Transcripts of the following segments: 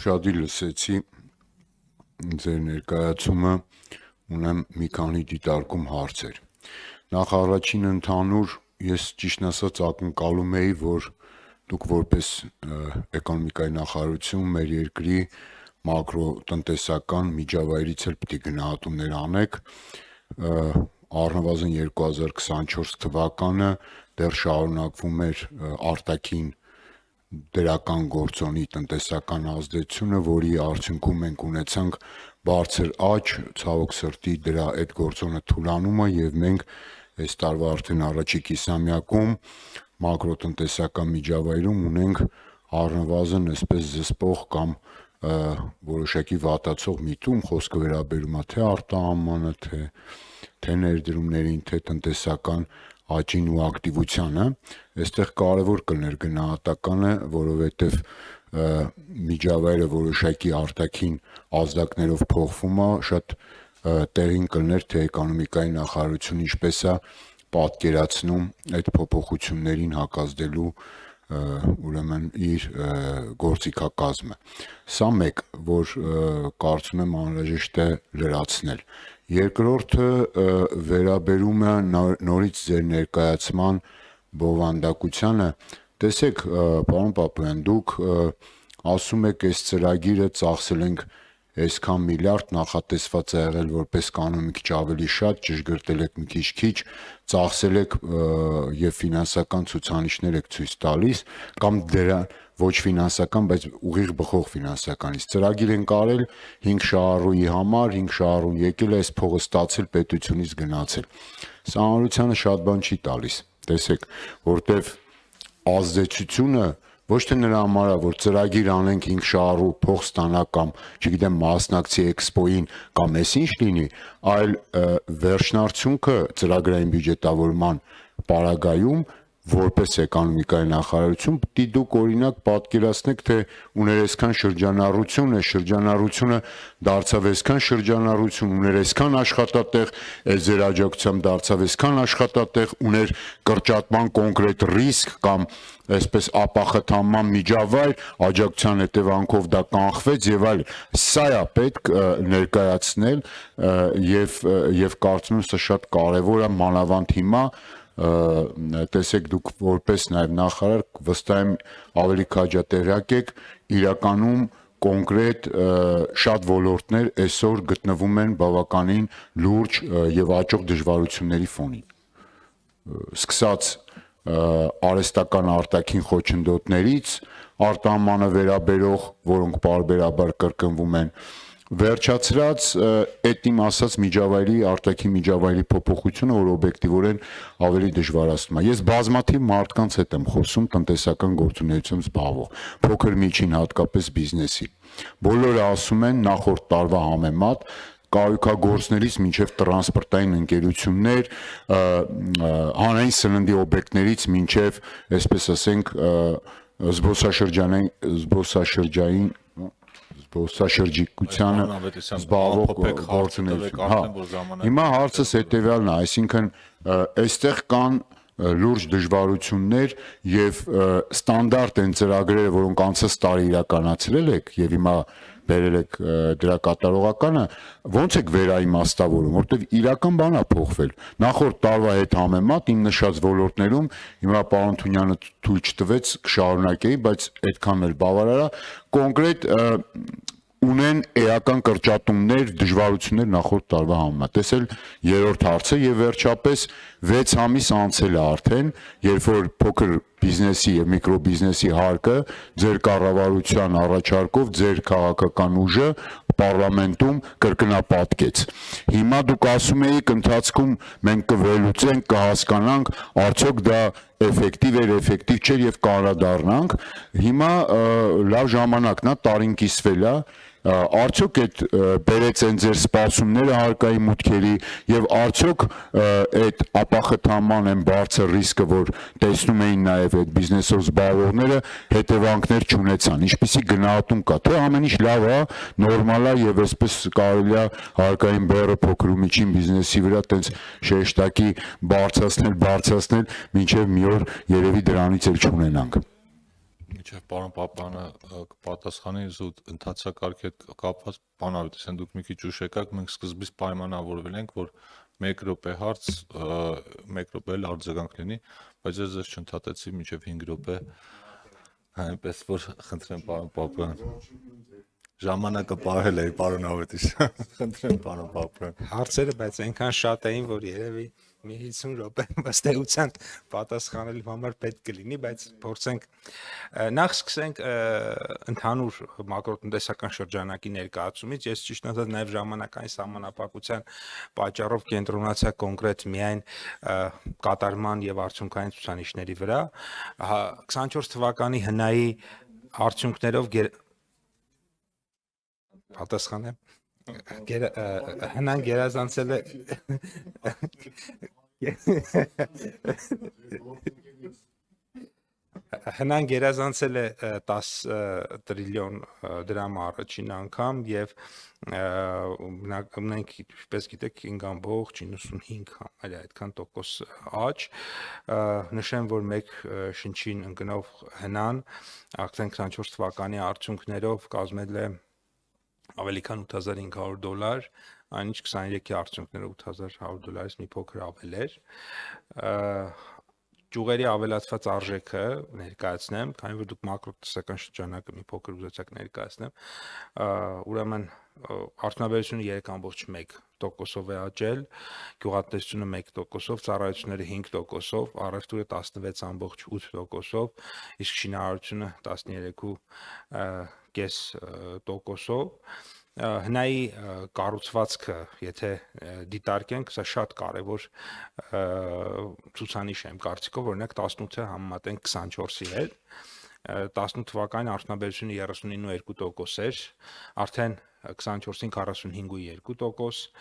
Ուշադիր լսեցի ձեր ներկայացումը, ունեմ մի քանի դիտարկում հարցեր։ Նախ առաջին ընդհանուր, ես ճիշտն ասած ակնկալում էի, որ դուք որպես էկոնոմիկայի նախարարություն մեր երկրի մակրոտնտեսական միջավայրից էլ պիտի գնահատումներ անեք, առնվազն 2024 թվականը դեռ շարունակվում էր արտաքին դրական գործոնի տնտեսական ազդեցությունը, որի արդյունքում մենք ունեցանք բարձր աճ, ցավոք սրտի դրա այդ գործոնը թուլանում է եւ մենք այս տարվա արդեն առաջի կիսամյակում մակրոտնտեսական միջավայրում ունենք առնվազն այսպես զսպող կամ որոշակի վատացող միտում, խոսքը վերաբերում է թե արտահանմանը, թե ներդրումներին, թե տնտեսական աճին ու ակտիվությանը, այստեղ կարևոր կլներ գնահատականը, որովհետև միջավայրը որոշակի արտաքին ազդակներով փոխվում է, շատ տեղին կլներ, թե էկոնոմիկայի նախարարությունը ինչպես է պատկերացնում այդ փոփոխություններին հակազդելու ուրեմն իր գործիքակազմը։ Սա մեկ, որ կարծում եմ անհրաժեշտ է լրացնել։ Երկրորդը վերաբերում է նորից ձեր ներկայացման բովանդակությանը։ Տեսեք, պարոն Պապոյան, դուք ասում եք, այս ծրագիրը ծախսել ենք այսքան միլիարդ, նախատեսված է եղել որպես կանոն մի քիչ ավելի շատ, ճշգրտել եք մի քիչ, ծախսել եք եւ ֆինանսական ցուցանիշներ եք ցույց տալիս, կամ դրան ոչ ֆինանսական, բայց ուղիղ բխող ֆինանսականից։ Ծրագիր ենք արել 5 շահառուի համար, 5 շահառուն եկել է, այս փողը ստացել պետությունից գնացել։ Սա հանրությանը շատ բան չի տալիս։ Տեսեք, որտեվ ազդեցությունը ոչ թե նրա համար է, որ ծրագիր անենք 5 շահառու փող ստանա կամ, չգիտեմ, մասնակցի էքսպոյին կամ էս ինչ լինի, այլ վերջնարդյունքը ծրագրային բյուջետավորման պարագայում որպես էկոնոմիկայի նախարարություն պիտի դուք օրինակ պատկերացնեք, թե ուներ այսքան շրջանառություն է, շրջանառությունը դարձավ այսքան շրջանառություն, ուներ այսքան աշխատատեղ, այս ձեր աջակցությամբ դարձավ այսքան աշխատատեղ, ուներ կրճատման կոնկրետ ռիսկ կամ այսպես ապախտանման միջավայր, աջակցության հետևանքով դա կանխվեց եւ այլ։ Սա է պետք ներկայացնել եւ կարծում եմ սա շատ կարեւոր է մանավանդ հիմա տեսեք դուք որպես նաև նախարար վստահ եմ ավելի քաջատեղյակ եք իրականում կոնկրետ շատ ոլորտներ այսօր գտնվում են բավականին լուրջ եւ աճող դժվարությունների ֆոնին սկսած արհեստական արտաքին խոչընդոտներից արտահանմանը վերաբերող որոնք պարբերաբար կրկնվում են վերջացրած այդ իմ ասած միջավայրի արտաքին միջավայրի փոփոխությունը, որ օբյեկտիվորեն ավելի դժվարացնում է։ Ես բազմաթիվ մարդկանց հետ եմ խոսում տնտեսական գործունեությամբ զբաղվող, փոքր միջին հատկապես բիզնեսի։ Բոլորը ասում են նախորդ տարվա համեմատ կահույքագործներից մինչև տրանսպորտային ընկերություններ, հանրային սննդի օբյեկտներից մինչև, այսպես ասենք, զբոսաշրջիկությանը զբաղվող գործունեություն։ Հիմա հարցս հետևյալն է, այսինքն այստեղ կան լուրջ դժվարություններ եւ ստանդարտ են ծրագրերը, որոնք անցած տարի իրականացրել եք եւ հիմա բերել եք դրա կատարողականը, ոնց եք վերաիմաստավորում, որտեվ իրական բան է փոխվել։ Նախորդ տարվա հետ համեմատ իմ նշած ոլորտներում հիմա պարոն Թունյանը թույլ չտվեց կշարունակեի, բայց այդքան էլ բավարար է, կոնկրետ ունեն էական կրճատումներ, դժվարություններ նախորդ տարվա համեմատ։ Տեսել երրորդ հարցը եւ վերջապես 6 ամիս անցել է արդեն, երբ որ փոքր բիզնեսի եւ միկրոբիզնեսի հարկը ձեր կառավարության առաջարկով ձեր քաղաքական ուժը պարլամենտում կրկնապատկեց։ Հիմա դուք ասում եք ընթացքում մենք կվերլուծենք, կհասկանանք, արդյոք դա էֆեկտիվ էր, էֆեկտիվ չէր եւ կանրադառնանք։ Հիմա լավ ժամանակն է, տարին կիսվել է, արդյոք այդ բերեց են ձեր սպասումները հարկայի մուտքերի եւ արդյոք այդ ապախտանման են բարձր ռիսկը, որ տեսնում էին նաեւ այդ բիզնեսով զբաղվողները, հետևանքներ չունեցան։ Ինչպիսի գնահատում կա, թե ամեն ինչ լավ է, նորմալ է եւ այսպես կարելի է հարկային բեռը փոքր ու միջին բիզնեսի վրա տենց շեշտակի բարձրացնել, մինչեւ մի օր երևի դրանից էլ չունենանք։ Մինչև պարոն Պապյանը կպատասխանի զուտ ընթացակարգի հետ կապված բանավիճ, ասեն դուք մի քիչ ուշ եկաք, մենք սկզբից պայմանավորվել ենք, որ 1 րոպե հարց, 1 րոպե էլ արձագանք լինի, բայց ես ձեզ չընդհատեցի մինչև 5 րոպե, այնպես որ խնդրեմ պարոն Պապյան, ժամանակը պահել էի պարոն Ավետիսյան, խնդրեմ պարոն Պապյան։ Հարցերը բայց այնքան շատ էին, որ երևի մի 50 րոպե ըստ էության պատասխանելու համար պետք կլինի, բայց փորձենք նախ սկսենք ընդհանուր մակրոտնտեսական շրջանակի ներկայացումից։ Ես ճիշտ ասած նաև ժամանակային սահմանափակության պատճառով կենտրոնացա կոնկրետ միայն կատարման եւ արդյունքային ցուցանիշների վրա։ 24 թվականի հնայի արդյունքներով պատասխանեմ հնան գերազանցել է հնան գերազանցել է 10 տրիլիոն դրամ առաջին անգամ եւ մենք ինչպես գիտեք 5.95 համարյա այդքան տոկոս աճ նշեմ որ մեկ շնչին ընկնող հնան արդեն 24 թվականի արդյունքներով կազմել է ավելի քան $8500, այնինչ 23-ի արդյունքները $8100-ից մի փոքր ավել էր։ Ճյուղերի ավելացված արժեքը ներկայացնեմ, քանի որ դուք մակրոտնտեսական շրջանակը մի փոքր ուզեցաք ներկայացնեմ, ուրեմն արդյունաբերությունը 3.1%-ով է աճել, գյուղատնտեսությունը 1%-ով, ծառայությունները 5%-ով, առևտուրը 16.8%-ով, իսկ շինարարությունը 13.5%-ով։ Հնայի կառուցվածքը, եթե դիտարկենք, սա շատ կարևոր ցուցանիշ է իմ կարծիքով, օրինակ 18-ը համեմատենք 24-ի հետ, 18 թվականին արդյունաբերությունը 39.2% էր, արդեն 24-ին 45.2%,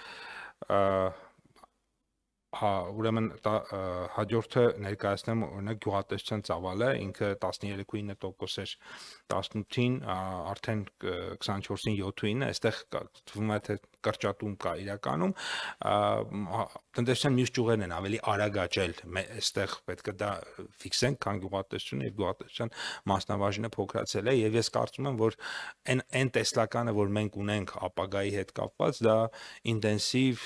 ուրեմն հաջորդը ներկայացնեմ օրինակ գյուղատնտեսության ծավալը, ինքը 13.9% էր 18-ին, արդեն 24-ին 7.9, այստեղ թվում է թե կրճատում կա իրականում, տնտեսության մյուս ճյուղերն են ավելի արագ աճել, այստեղ պետք է դա ֆիքսենք, քան գյուղատնտեսությունը եւ գյուղատնտեսության մասնաբաժինը փոքրացել է եւ ես կարծում եմ, որ այն տեսլականը, որ մենք ունենք ապագայի հետ կապված, դա ինտենսիվ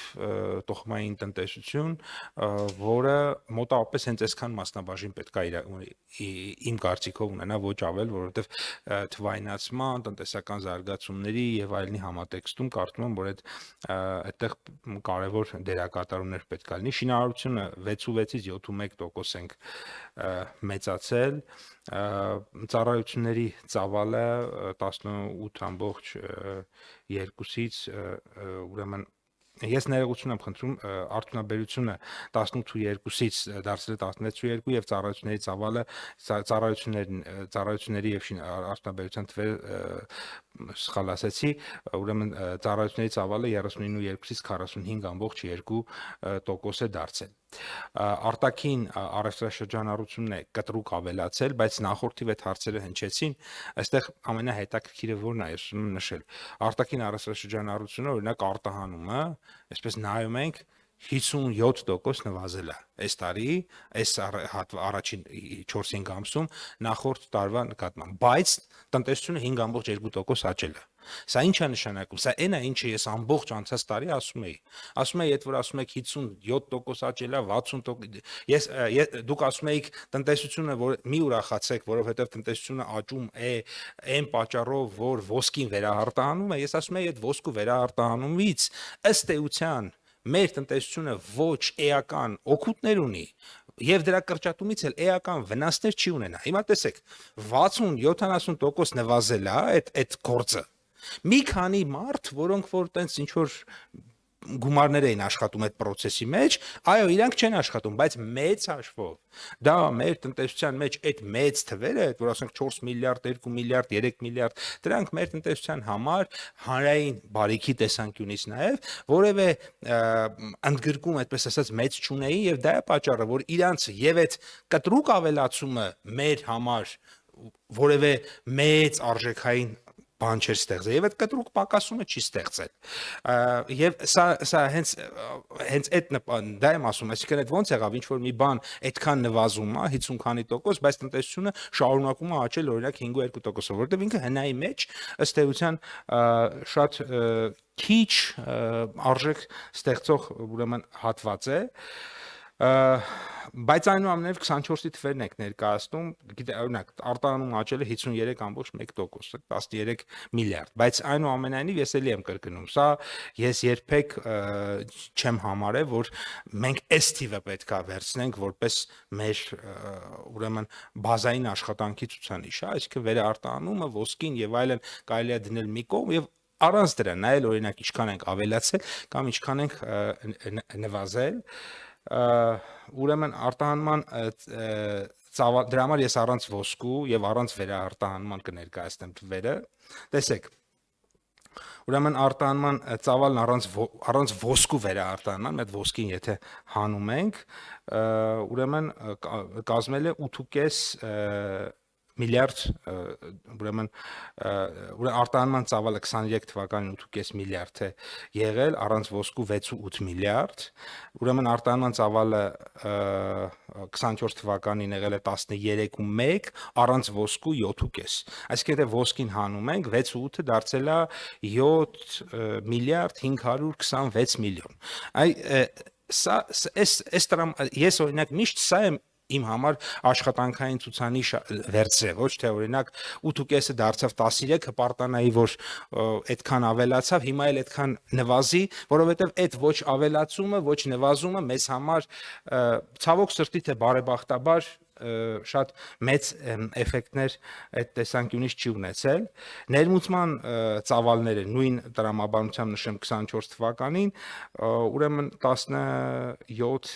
տոխմային տնտեսություն, որը մոտավորապես հենց այսքան մասնաբաժին պետք է իմ կարծիքով ունենա, ոչ ավել, որովհետեւ թվայնացման, տնտեսական զարգացումների եւ այլնի համատեքստում կարծում եմ, որ այդտեղ կարևոր դերակատարումներ պետք է լինի։ Շինարարությունը 6.6-ից 7.1% ենք մեծացել, ծառայությունների ծավալը 18.2-ից ուրեմն ես ներողություն եմ խնդրում, արդյունաբերությունը 18.2-ից դարձել է 16.2 եւ ծառայությունների ծավալը ծառայությունների եւ արդյունաբերության թվերը սխալ ասացի, ուրեմն ծառայությունների ծավալը 39.2-ից 45.2% է դարձել։ Արտաքին առևտրաշրջանառությունն է կտրուկ ավելացել, բայց նախորդի վեթ հարցերը հնչեցին, այստեղ ամենահետաքրքիրը որն է, ես ուզում եմ նշել, արտաքին առևտրաշրջանառությունը, օրինակ արտահանումը, այսպես նայում ենք 57% նվազել է այս տարի, այս առաջին 4-5 ամսում նախորդ տարվա նկատմամբ, բայց տնտեսությունը 5.2% աճել է։ Սա ինչ է նշանակում։ Սա այն է, ինչը ես ամբողջ անցած տարի ասում էի։ Ասում էի, երբ որ ասում եք 57% աճել է, 60%, դուք ասում եք տնտեսությունը, որ մի ուրախացեք, որովհետև տնտեսությունը աճում է այն պատճառով, որ ոսկին վերահարտահանում է, ես ասում էի, այդ ոսկու վերահարտահանումից ըստ էության մեր տնտեսությունը ոչ էական օգուտներ ունի եւ դրա կրճատումից էլ էական վնասներ չի ունենա։ Հիմա տեսեք, 60-70% նվազել է այդ գործը։ Մի քանի մարդ, որոնք որ տենց ինչ որ գումարներ էին աշխատում այդ process-ի մեջ, այո, իրանք չեն աշխատում, բայց մեծ հաշվով դա մեր տնտեսության մեջ այդ մեծ թվերը, որ ասենք 4 միլիարդ, 2 միլիարդ, 3 միլիարդ, դրանք մեր տնտեսության համար հանրային բարիքի տեսանկյունից նաև որևէ ընդգրկում, այդպես ասած, մեծ չունեին եւ դա է պատճառը, որ իրանց եւ այդ կտրուկ ավելացումը մեր համար որևէ մեծ արժեքային բան չէր ստեղծել եւ այդ կտրուկ պակասումը չի ստեղծել եւ սա հենց այդ դա եմ ասում, այսինքն այդ ոնց եղավ, ինչ որ մի բան այդքան նվազում է 50 քանի տոկոս, բայց տնտեսությունը շարունակում է աճել օրինակ 5.2%-ով, որովհետեւ ինքը հնայի մեջ ըստ էության շատ քիչ արժեք ստեղծող ուրեմն հատված է բայց այնուամենայնիվ 24-ի թվերն եք ներկայացնում, գիտե, օրինակ, արտահանում աճել է 53.1%, 13 միլիարդ, բայց այնուամենայնիվ ես էլի եմ կրկնում, սա ես երբեք չեմ համարել, որ մենք այս թիվը պետք է վերցնենք որպես մեր ուրեմն բազային աշխատանքի ցուցանիշ, այսինքն վերարտահանումը, ոսկին եւ այլն կարելի է դնել մի կողմ եւ առանց դրա նայել օրինակ ինչքան ենք ավելացել կամ ինչքան ենք նվազել ուրեմն արտահանման դրա համար ես առանց ոսկու եւ առանց վերարտահանման կներկայացնեմ թվերը տեսեք ուրեմն արտահանման ծավալն առանց ոսկու վերարտահանման այդ ոսկին եթե հանում ենք ուրեմն կազմել է 8.5 միլիարդ ուրեմն արտահանման ծավալը 23 թվականին 8.5 միլիարդ է եղել առանց ոսկու 6.8 միլիարդ ուրեմն արտահանման ծավալը 24 թվականին եղել է 13.1 առանց ոսկու 7.5 այսինքն եթե ոսկին հանում ենք 6.8-ը դարձել է 7 միլիարդ 526 միլիոն սա ես օրինակ միշտ սա եմ իմ համար աշխատանքային ցուցանիշ վերցրել ոչ թե օրինակ 8.5-ը դարձավ 13 հպարտանայի որ այդքան ավելացավ հիմա էլ այդքան նվազի որովհետև այդ ոչ ավելացումը ոչ նվազումը մեզ համար ցավոք սրտի թե բարեբախտաբար շատ մեծ էֆեկտներ այդ տեսանկյունից չի ունեցել ներմուծման ծավալները նույն տրամաբանությամբ նշեմ 24 թվականին ուրեմն 17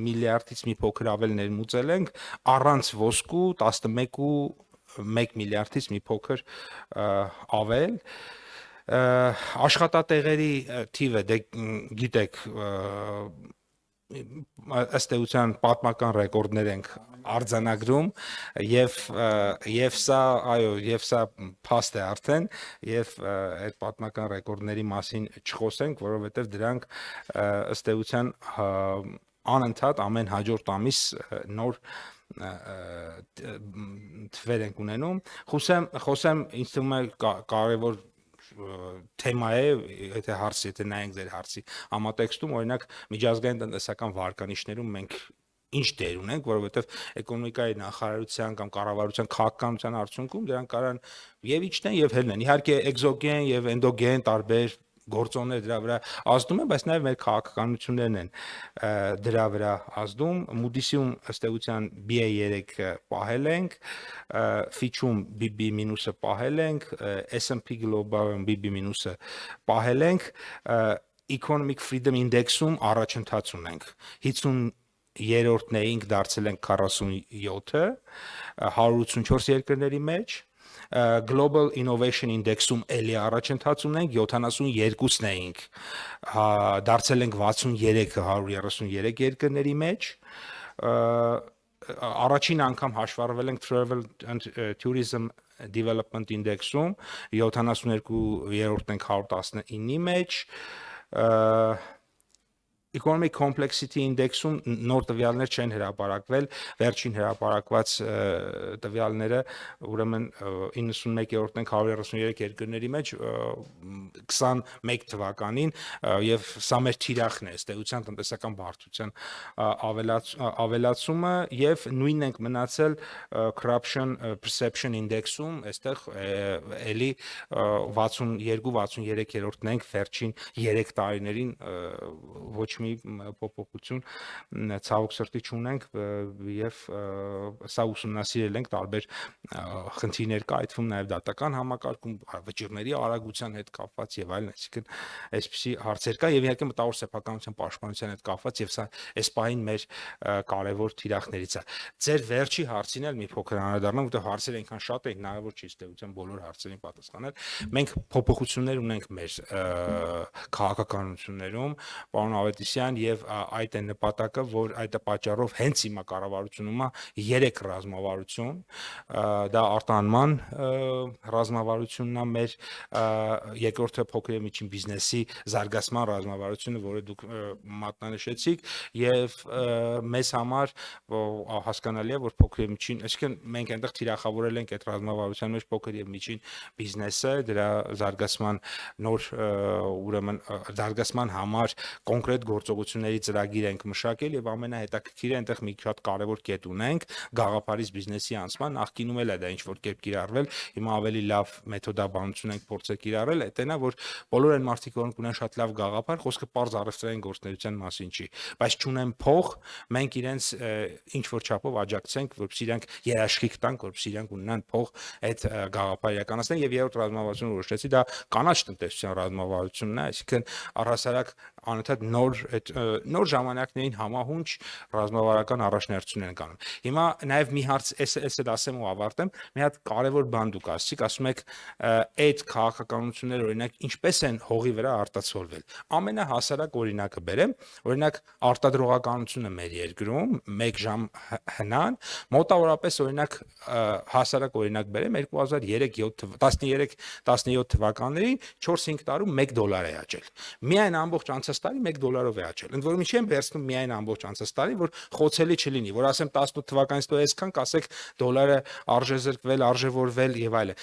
միլիարդից մի փոքր ավել ներմուծել ենք առանց ոսկու 11.1 միլիարդից մի փոքր ավել աշխատատեղերի թիվը դե գիտեք ըստ էության պատմական ռեկորդներ ենք արձանագրում եւ սա այո եւ սա փաստ է արդեն եւ այդ պատմական ռեկորդների մասին չխոսենք որովհետեւ դրանք ըստ էության անընդհատ ամեն հաջորդ ամիս նոր թվեր ենք ունենում խոսեմ ինձ թվում է կարևոր թեմա է եթե նայենք ձեր հարցի համատեքստում օրինակ միջազգային տնտեսական վարկանիշներում մենք ինչ դեր ունենք որովհետև էկոնոմիկայի նախարարության կամ կառավարության քաղաքականության արդյունքում դրանք կարան եւ իջնեն եւ հելնեն իհարկե էկզոգեն եւ էնդոգեն տարբեր գործոններ դրա վրա ազդում են, բայց նաև մեր քաղաքականություններն են դրա վրա ազդում։ Moody's-ում ըստ էության BA3 պահել ենք, Fitch-ում BB- պահել ենք, S&P Global-ում BB- պահել ենք, Economic Freedom Index-ում առաջընթաց ունենք։ 50-րդն էինք, դարձել ենք 47-ը, 184 երկրների մեջ։ Global Innovation Index-ում էլի առաջընթաց ունենք 72-ն էինք, դարձել ենք 63-ը 133 երկրների մեջ, առաջին անգամ հաշվառվել ենք Travel and Tourism Development Index-ում 72-րդն ենք 119-ի մեջ, Economic Complexity Index-ում նոր տվյալներ չեն հրապարակվել, վերջին հրապարակված տվյալները ուրեմն 91-րդն ենք 133 երկրների մեջ 21 թվականին եւ սա մեր թիրախն է, ըստ էության տնտեսական բարդության ավելացումը եւ նույնն ենք մնացել Corruption Perception Index-ում, այստեղ էլի 62-63-րդն ենք վերջին 3 տարիներին ոչ մի փոփոխություն ցավոք սրտի չունենք եւ սա ուսումնասիրել ենք տարբեր խնդիրներ կա այդ թվում նաեւ դատական համակարգում վճիռների արագության հետ կապված եւ այլն այսինքն այսպիսի հարցեր կա եւ իհարկե մտավոր սեփականության պաշտպանության հետ կապված եւ սա այս պահին մեր կարևոր թիրախներից է ձեր վերջի հարցին էլ մի փոքր անդրադառնամ որտեղ հարցերը այնքան շատ են հնարավոր չի ստեղծության բոլոր հարցերին պատասխանել մենք փոփոխություններ ունենք մեր քաղաքականություններում պարոն Ավետիսյան կոալիցիան եւ այդ է նպատակը, որ այդ է պատճառով հենց հիմա կառավարությունում է 3 ռազմավարություն, դա արտահանման ռազմավարությունն է, մեր երկրորդը փոքր եւ միջին բիզնեսի զարգացման ռազմավարությունը, որը դուք մատնանշեցիք, եւ մեզ համար հասկանալի է, որ փոքր եւ միջին, այսինքն մենք այնտեղ թիրախավորել ենք այդ ռազմավարության մեջ փոքր եւ միջին բիզնեսը, դրա զարգացման նոր ուրեմն զարգացման համար կոնկրետ գործողությունների ծրագիր ենք մշակել եւ ամենահետաքրքիրը այնտեղ մի շատ կարեւոր կետ ունենք գաղափարից բիզնեսի անցման, նախկինում էլ է դա ինչ որ կերպ կիրառվել, հիմա ավելի լավ մեթոդաբանություն ենք փորձել կիրառել, այդտենա որ բոլոր այն մարդիկ որոնք ունեն շատ լավ գաղափար, խոսքը պարզ առևտրային գործունեության մասին չի, բայց չունեն փող, մենք իրենց ինչ որ չափով աջակցենք, որպեսզի իրենք երաշխիք տանք, որպեսզի իրենք ունենան փող այդ գաղափարը իրականացնեն եւ երրորդ ռազմավարությունը որ շեշտեցի դա կանաչ տնտեսության ռազմավարությունն է, այսինքն առհասարակ անընդհատ նոր ժամանակներին համահունչ ռազմավարական առաջնահերթություն են կանում։ Հիմա նաև մի հարց էս էլ ասեմ ու ավարտեմ, մի հատ կարևոր բան դուք ասացիք, ասում եք այդ քաղաքականությունները օրինակ ինչպես են հողի վրա արտացոլվել։ Ամենահասարակ օրինակը բերեմ, օրինակ արտադրողականությունը մեր երկրում 1 ժամ հնան մոտավորապես օրինակ հասարակ օրինակ բերեմ 2003-17 թվականներին 4-5 տարում $1 է աճել։ Միայն ամբողջ անցած տարի $1 է աճել։ Ընդ որում ինչի են վերցնում միայն ամբողջ անցած տարի, որ խոցելի չլինի, որ ասեմ 18 թվականից հետո այսքան կասեք դոլարը արժեզրկվել, արժևորվել եւ այլն։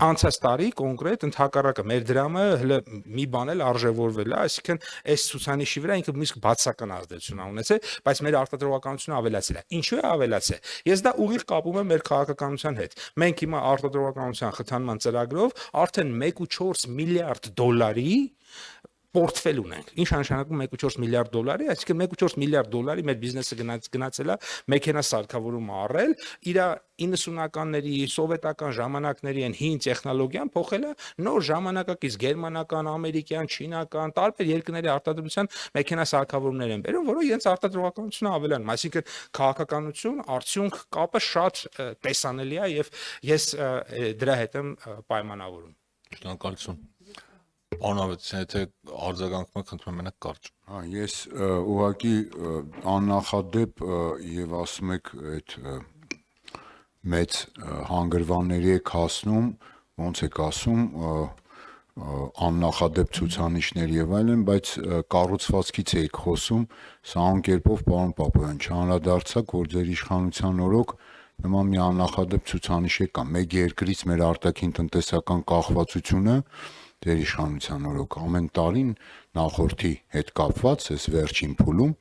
Անցած տարի կոնկրետ ընդհակառակը մեր դրամը հələ մի բան էլ արժևորվել է, այսինքն այս ցուցանիշի վրա ինքը միշտ բացական ազդեցություն ունեցել, բայց մեր արտադրողականությունը ավելացել է։ Ինչու է ավելացել։ Ես դա ուղիղ կապում եմ մեր քաղաքականության հետ։ Մենք հիմա արտադրողականության խթանման ծրագրով արդեն 1.4 միլիարդ դոլարի պորտֆել ունենք։ Ինչ նշանակում 1.4 միլիարդ դոլարի, այսինքն 1.4 միլիարդ դոլարի մեր բիզնեսը գնացել է մեքենա սարքավորում առել, իր 90-ականների սովետական ժամանակների այն հին տեխնոլոգիան փոխել է նոր ժամանակակից գերմանական, ամերիկյան, չինական, տարբեր երկրների արտադրության մեքենա սարքավորումներ են բերում, որոնք իրենց արտադրողականությունը ավելանում, այսինքն քաղաքականություն, արդյունք կապը շատ տեսանելի է եւ ես դրա հետ եմ պայմանավորում։ Շնորհակալություն։ Պարոն եթե արձագանքում եք, խնդրում եմ մենակ կարճ։ Հա, ես ուղղակի աննախադեպ եւ ասում եք այդ մեծ հանգրվանների եք հասնում, ոնց եք ասում, աննախադեպ ցուցանիշներ եւ այլն, բայց կառուցվածքից եք խոսում, սա անկերպով պարոն Պապոյան, չանդրադարձակ, որ ձեր իշխանության օրոք նման մի աննախադեպ ցուցանիշ կա, մեկ երկրից մեր արտաքին տնտեսական կախվածությունը դեր իշխանության օրոք ամեն տարին նախորդի հետ կապված այս վերջին փուլում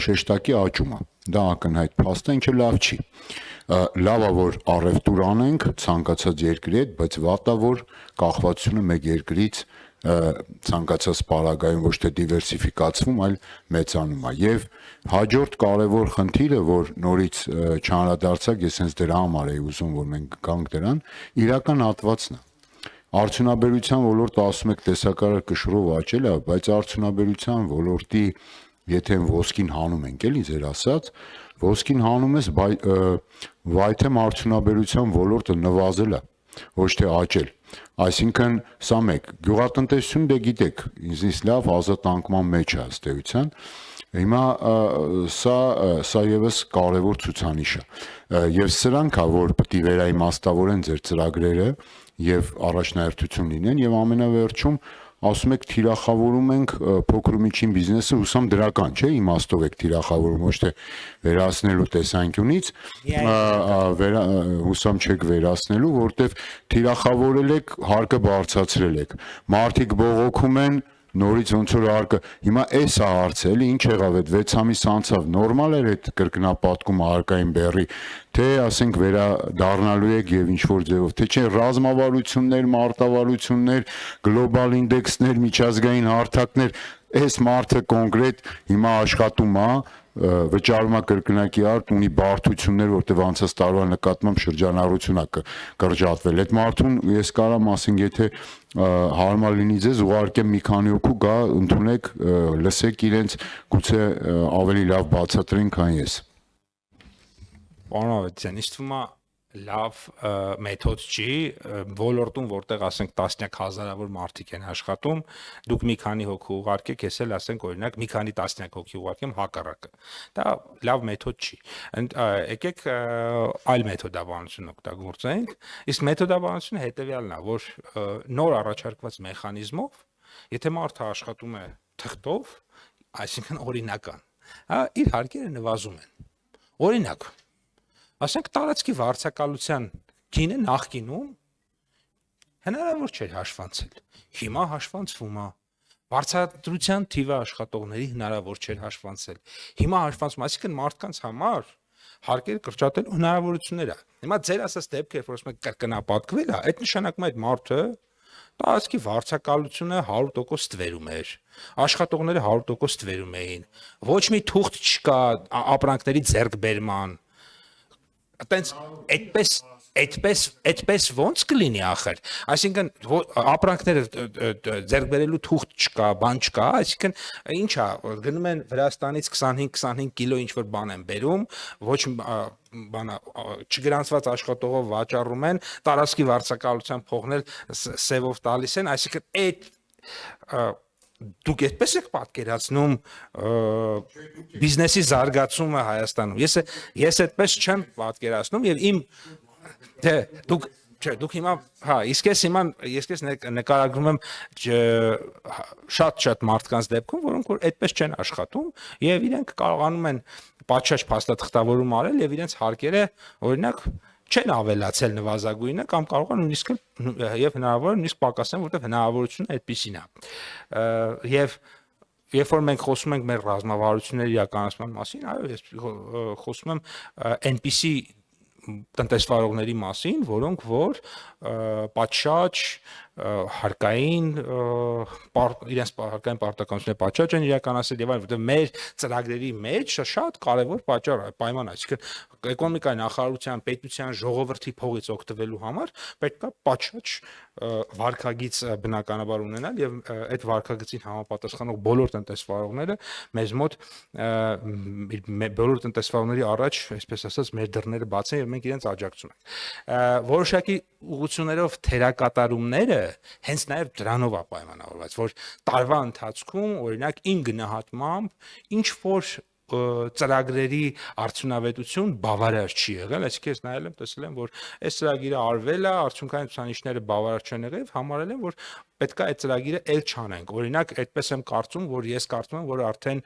շեշտակի աճում է։ Դա ակնհայտ փաստ է, ինչը լավ չի։ Լավ է որ առևտուր անենք ցանկացած երկրի հետ, բայց վատ է որ կախվածությունը մեկ երկրից ցանկացած պարագայում ոչ թե դիվերսիֆիկացվում, այլ մեծանում է։ Եվ հաջորդ կարևոր խնդիրը, որ նորից չանդրադարձակ, ես հենց դրա համար էի ուզում, որ մենք գանք դրան, իրական հատվածն է։ Արդյունաբերության ոլորտը ասում եք տեսակարար կշռով աճել է, բայց արդյունաբերության ոլորտի եթե ոսկին հանում ենք, էլի ձեր ասած, ոսկին հանում ես, վայթեմ արդյունաբերության ոլորտը նվազել է, ոչ թե աճել։ Այսինքն սա մեկ, գյուղատնտեսություն դե գիտեք, ինձ լավ ազատ անկման մեջ է ըստ էության։ Հիմա սա եւս կարևոր ցուցանիշ է։ Եվ սրանք է, որ պետք է վերաիմաստավորեն ձեր ծրագրերը եւ առաջնահերթություն լինեն եւ ամենավերջում ասում եք թիրախավորում ենք փոքր ու միջին բիզնեսը, հուսամ դրական չէ, իմաստով եք թիրախավորում, ոչ թե վերացնելու տեսանկյունից, հուսամ չեք վերացնելու, որտեվ թիրախավորել եք, հարկը բարձրացրել եք։ Մարդիկ բողոքում են նորից ոնց որ հարկը հիմա էս է հարցը էլի ինչ եղավ այդ 6 ամիս անցավ նորմալ էր այդ կրկնապատկումը հարկային բեռի թե ասենք վերադառնալու եք եւ ինչ որ ձևով թե չէ ռազմավարություններ մարտավարություններ գլոբալ ինդեքսներ միջազգային հարթակներ այս մարդը կոնկրետ հիմա աշխատում է վճարում է կրկնակի արդ ունի բարդություններ որտեվ անցած տարվա նկատմամբ շրջանառություն է կրճատվել այդ մարդուն ես կարամ ասենք եթե հարմար լինի ձեզ ուղարկեմ մի քանի օգու գա ընդունեք լսեք իրենց գուցե ավելի լավ բացատրեն քան ես Պարոն Ավետիսյան, ինձ թվում է լավ մեթոդ չի ոլորտում, որտեղ ասենք տասնյակ հազարավոր մարդիկ են աշխատում, դուք մի քանի հոգի ուղարկեք, ես էլ ասենք օրինակ մի քանի տասնյակ հոգի ուղարկեմ հակառակը։ Դա լավ մեթոդ չի։ Եկեք այլ մեթոդաբանություն օգտագործենք, իսկ մեթոդաբանությունը հետեւյալն է, որ նոր առաջարկված մեխանիզմով, եթե մարդը աշխատում է թղթով, այսինքն օրինական, իր հարկերը նվազում են։ Օրինակ, ասենք տարածքի վարձակալության գինը նախկինում հնարավոր չէր հաշվանցել։ Հիմա հաշվանցվում է։ Վարձատրության թիվը աշխատողների հնարավոր չէր հաշվանցել։ Հիմա հաշվանցում, այսինքն մարդկանց համար հարկերը կրճատելու հնարավորություններ է։ Հիմա ձեր ասած դեպքեր, որ ասում եք կրկնապատկվել է, այդ նշանակում է այդ մարդը տարածքի վարձակալությունը 100% ստվերում էր։ Աշխատողները 100% ստվերում էին։ Ոչ մի թուղթ չկա ապրանքների ձեռքբերման։ Այտենց այդպես ոնց կլինի ախր, այսինքն ապրանքները ձեռք բերելու թուղթ չկա, բան չկա, այսինքն ինչա գնում են Վրաստանից 25 կիլո ինչ որ բան են բերում, ոչ բանա չգրանցված աշխատողով վաճառում են, տարածքի վարձակալության փողն էլ սևով տալիս են, այսինքն այդ դուք այդպես եք պատկերացնում բիզնեսի զարգացումը Հայաստանում։ Ես այդպես չեմ պատկերացնում եւ իմ դուք հիմա իսկ ես նկարագրում եմ շատ մարդկանց դեպքում, որոնք որ այդպես չեն աշխատում եւ իրենք կարողանում են պատշաճ փաստաթղթավորում արել եւ իրենց հարկերը օրինակ չեն ավելացել նվազագույնը կամ կարող են նույնիսկ եւ հնարավոր նույնիսկ պակասեն, որտեղ հնարավորությունը այդպեսին է։ Եվ երբ որ մենք խոսում ենք մեր ռազմավարությունների իրականացման մասին, այո, ես խոսում եմ այնպիսի տնտեսվարողների մասին, որոնք որ պատշաճ հարկային իրենց հարկային պարտականությունները պատշաճ են իրականացել եւ այլն, որտեղ մեր ծրագրերի մեջ շատ կարեւոր պատճառ է պայման, այսինքն էկոնոմիկայի նախարարության, պետության, ժողովրդի փողից օգտվելու համար պետք է պատշաճ վարկագիծ բնականաբար ունենալ եւ այդ վարկագծին համապատասխանող բոլոր տնտեսվարողները մեզ մոտ բոլոր տնտեսվարողների առաջ, այսպես ասած, մեր դռները բաց են եւ մենք իրենց աջակցում ենք։ Որոշակի ուղղություններով թերակատարումները հենց նաև դրանով է պայմանավորված, որ տարվա ընթացքում օրինակ իմ գնահատմամբ ինչ որ ծրագրերի արդյունավետություն բավարար չի եղել, այսինքն ես նայել եմ, տեսել եմ, որ այս ծրագիրը արվել է, արդյունքային ցուցանիշները բավարար չեն եղել, համարել եմ, որ պետք է այդ ծրագիրը էլ չանենք։ Օրինակ, այդպես եմ կարծում, որ ես կարծում եմ, որ արդեն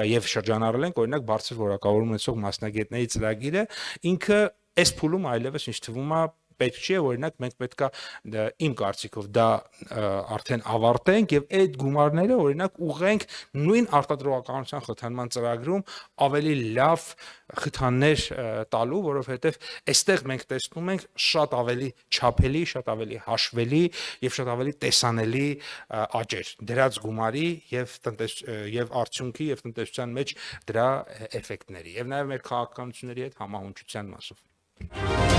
եւ շրջանառել ենք, օրինակ, բարձր որակավորում ունեցող մասնագետների ծրագիրը ինքը այս փուլում այլևս ինչ թվում է պետք չի, օրինակ մենք պետքա իմ կարծիքով դա արդեն ավարտենք եւ այդ գումարները օրինակ ուղենք նույն արտադրողականության խթանման ծրագրում ավելի լավ խթաններ տալու, որովհետեւ այստեղ մենք տեսնում ենք շատ ավելի չափելի, շատ ավելի հաշվելի եւ շատ ավելի տեսանելի աճեր դրած գումարի եւ արդյունքի եւ տնտեսության մեջ դրա էֆեկտների եւ նաեւ մեր քաղաքականությունների հետ համահունչության մասով